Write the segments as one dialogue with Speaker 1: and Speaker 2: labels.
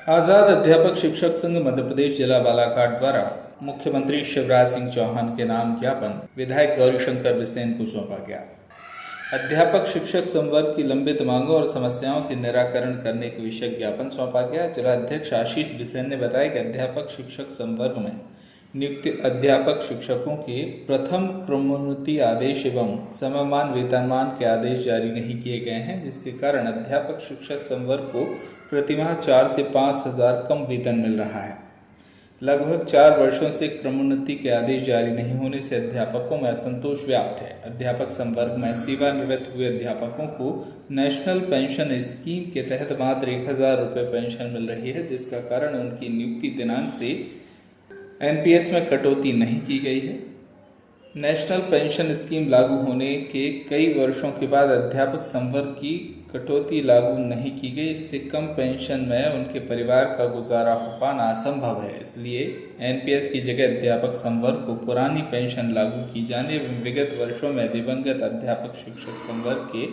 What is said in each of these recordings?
Speaker 1: आजाद अध्यापक शिक्षक संघ मध्य प्रदेश जिला बालाघाट द्वारा मुख्यमंत्री शिवराज सिंह चौहान के नाम ज्ञापन विधायक गौरीशंकर बिसेन को सौंपा गया। अध्यापक शिक्षक संवर्ग की लंबित मांगों और समस्याओं के निराकरण करने के विषय ज्ञापन सौंपा गया। जिला अध्यक्ष आशीष बिसेन ने बताया कि अध्यापक शिक्षक संवर्ग में नियुक्त अध्यापक शिक्षकों के प्रथम क्रमोन्नति आदेश एवं सममान वेतनमान के आदेश जारी नहीं किए गए हैं, जिसके कारण अध्यापक शिक्षक संवर्ग को प्रतिमाह 4 से 5 हजार कम वेतन मिल रहा है। लगभग 4 वर्षों से क्रमोन्नति के आदेश जारी नहीं होने से अध्यापकों में असंतोष व्याप्त है। अध्यापक संवर्ग में सेवानिवृत्त हुए अध्यापकों को नेशनल पेंशन स्कीम के तहत मात्र 1000 रुपये पेंशन मिल रही है, जिसका कारण उनकी नियुक्ति दिनांक से एनपीएस में कटौती नहीं की गई है। नेशनल पेंशन स्कीम लागू होने के कई वर्षों के बाद अध्यापक संवर्ग की कटौती लागू नहीं की गई। इससे कम पेंशन में उनके परिवार का गुजारा हो पाना असंभव है। इसलिए एनपीएस की जगह अध्यापक संवर्ग को पुरानी पेंशन लागू की जाने एवं विगत वर्षों में दिवंगत अध्यापक शिक्षक संवर्ग के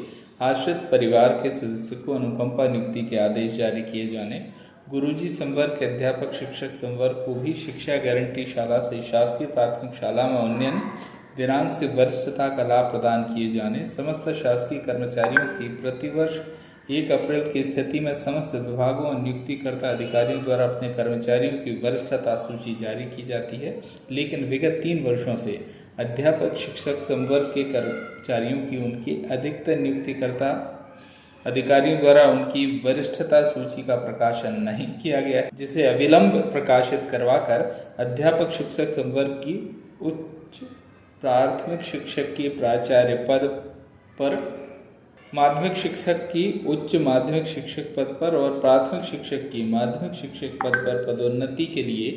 Speaker 1: आश्रित परिवार के सदस्य को अनुकंपा नियुक्ति के आदेश जारी किए जाने, गुरुजी संवर्ग के अध्यापक शिक्षक संवर्ग को भी शिक्षा गारंटी शाला से शासकीय प्राथमिक शाला में उन्नयन दिनांक से वरिष्ठता का लाभ प्रदान किए जाने, समस्त शासकीय कर्मचारियों की प्रतिवर्ष 1 अप्रैल की स्थिति में समस्त विभागों और नियुक्तिकर्ता अधिकारियों द्वारा अपने कर्मचारियों की वरिष्ठता सूची जारी की जाती है, लेकिन विगत 3 वर्षों से अध्यापक शिक्षक संवर्ग के कर्मचारियों की उनकी अधिकतर नियुक्तिकर्ता अधिकारियों द्वारा उनकी वरिष्ठता सूची का प्रकाशन नहीं किया गया है, जिसे अविलंब प्रकाशित करवाकर अध्यापक शिक्षक संवर्ग की उच्च प्राथमिक शिक्षक के प्राचार्य पद पर, माध्यमिक शिक्षक की उच्च माध्यमिक शिक्षक पद पर और प्राथमिक शिक्षक की माध्यमिक शिक्षक पद पर पदोन्नति के लिए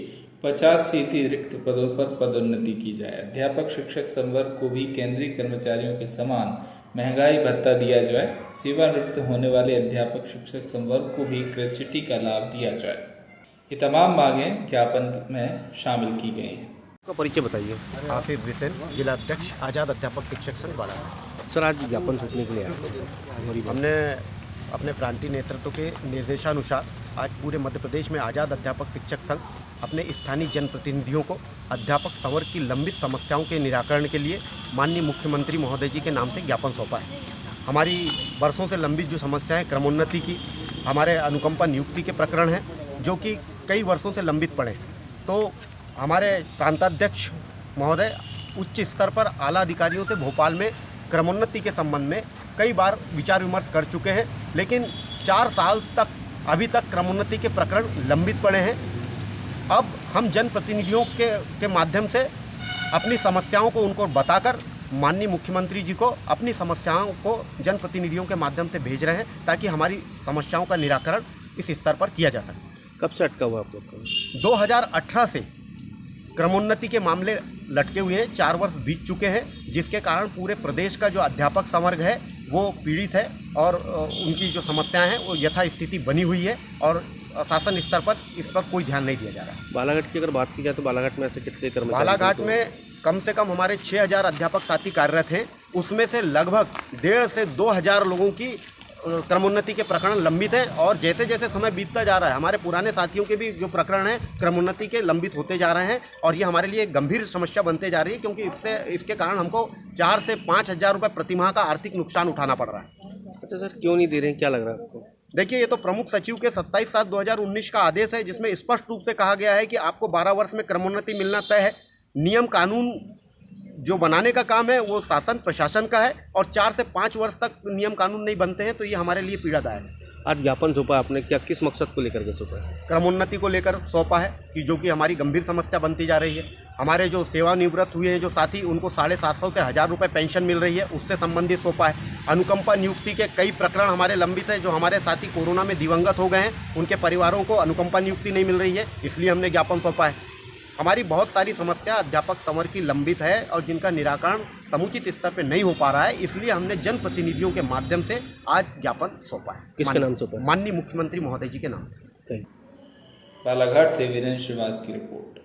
Speaker 1: 50 से अतिरिक्त पदों पर पदोन्नति की जाए। अध्यापक शिक्षक संवर्ग को भी केंद्रीय कर्मचारियों के समान महंगाई भत्ता दिया जाए। सेवानिवृत्त होने वाले अध्यापक शिक्षक संवर्ग को भी ग्रेच्युटी का लाभ दिया जाए। ये तमाम मांगें ज्ञापन में शामिल की गई हैं।
Speaker 2: का परिचय बताइए।
Speaker 3: आशीष बिसेन, जिला अध्यक्ष आजाद अध्यापक शिक्षक संघ बालाघाट।
Speaker 2: सर, आज ज्ञापन सौंपने के लिए आए
Speaker 3: हमने अपने प्रांतीय नेतृत्व के निर्देशानुसार आज पूरे मध्य प्रदेश में आजाद अध्यापक शिक्षक संघ अपने स्थानीय जनप्रतिनिधियों को अध्यापक संवर्ग की लंबित समस्याओं के निराकरण के लिए माननीय मुख्यमंत्री महोदय जी के नाम से ज्ञापन सौंपा है। हमारी वर्षों से लंबित जो समस्याएं क्रमोन्नति की, हमारे अनुकंपा नियुक्ति के प्रकरण हैं जो कि कई वर्षों से लंबित पड़े हैं, तो हमारे प्रांताध्यक्ष महोदय उच्च स्तर पर आला अधिकारियों से भोपाल में क्रमोन्नति के संबंध में कई बार विचार विमर्श कर चुके हैं, लेकिन 4 साल तक अभी तक क्रमोन्नति के प्रकरण लंबित पड़े हैं। अब हम जनप्रतिनिधियों के माध्यम से अपनी समस्याओं को उनको बताकर माननीय मुख्यमंत्री जी को अपनी समस्याओं को जनप्रतिनिधियों के माध्यम से भेज रहे हैं, ताकि हमारी समस्याओं का निराकरण इस स्तर पर किया जा सके।
Speaker 2: कब से अटका हुआ आपको?
Speaker 3: 2018 से क्रमोन्नति के मामले लटके हुए हैं। 4 वर्ष बीत चुके हैं, जिसके कारण पूरे प्रदेश का जो अध्यापक संवर्ग है वो पीड़ित है और उनकी जो समस्याएं हैं वो यथास्थिति बनी हुई है और शासन स्तर पर इस पर कोई ध्यान नहीं दिया जा रहा है।
Speaker 2: बालाघाट की अगर बात की जाए तो बालाघाट में ऐसे कितने कर्मचारी?
Speaker 3: बालाघाट में कम से कम हमारे 6000 अध्यापक साथी कार्यरत हैं, उसमें से लगभग 1,500 से 2,000 लोगों की क्रमोन्नति के प्रकरण लंबित हैं और जैसे जैसे समय बीतता जा रहा है हमारे पुराने साथियों के भी जो प्रकरण हैं क्रमोन्नति के लंबित होते जा रहे हैं और ये हमारे लिए गंभीर समस्या बनते जा रही है, क्योंकि इसके कारण हमको 4 से 5 हज़ार रुपये प्रतिमाह का आर्थिक नुकसान उठाना पड़ रहा है।
Speaker 2: अच्छा सर, क्यों नहीं दे रहे हैं, क्या लग रहा है आपको?
Speaker 3: देखिए, ये तो प्रमुख सचिव के 27/7/2019 का आदेश है, जिसमें स्पष्ट रूप से कहा गया है कि आपको 12 वर्ष में क्रमोन्नति मिलना तय है। नियम कानून जो बनाने का काम है वो शासन प्रशासन का है और 4 से 5 वर्ष तक नियम कानून नहीं बनते हैं, तो ये हमारे लिए पीड़ादायक है।
Speaker 2: आज ज्ञापन सौंपा आपने, क्या किस मकसद को लेकर के सौंपा है?
Speaker 3: क्रमोन्नति को लेकर सौंपा है कि जो कि हमारी गंभीर समस्या बनती जा रही है। हमारे जो सेवानिवृत्त हुए हैं जो साथी, उनको 750 से 1000 रुपये पेंशन मिल रही है, उससे संबंधित सौंपा है। अनुकंपा नियुक्ति के कई प्रकरण हमारे लंबित है। जो हमारे साथी कोरोना में दिवंगत हो गए हैं, उनके परिवारों को अनुकंपा नियुक्ति नहीं मिल रही है, इसलिए हमने ज्ञापन सौंपा है। हमारी बहुत सारी समस्या अध्यापक संवर्ग की लंबित है और जिनका निराकरण समुचित स्तर पर नहीं हो पा रहा है, इसलिए हमने जनप्रतिनिधियों के माध्यम से आज ज्ञापन सौंपा है।
Speaker 2: किसके नाम सौंपा है?
Speaker 3: माननीय मुख्यमंत्री महोदय जी के नाम से।
Speaker 1: बालाघाट से वीरेंद्र श्रीवास की रिपोर्ट।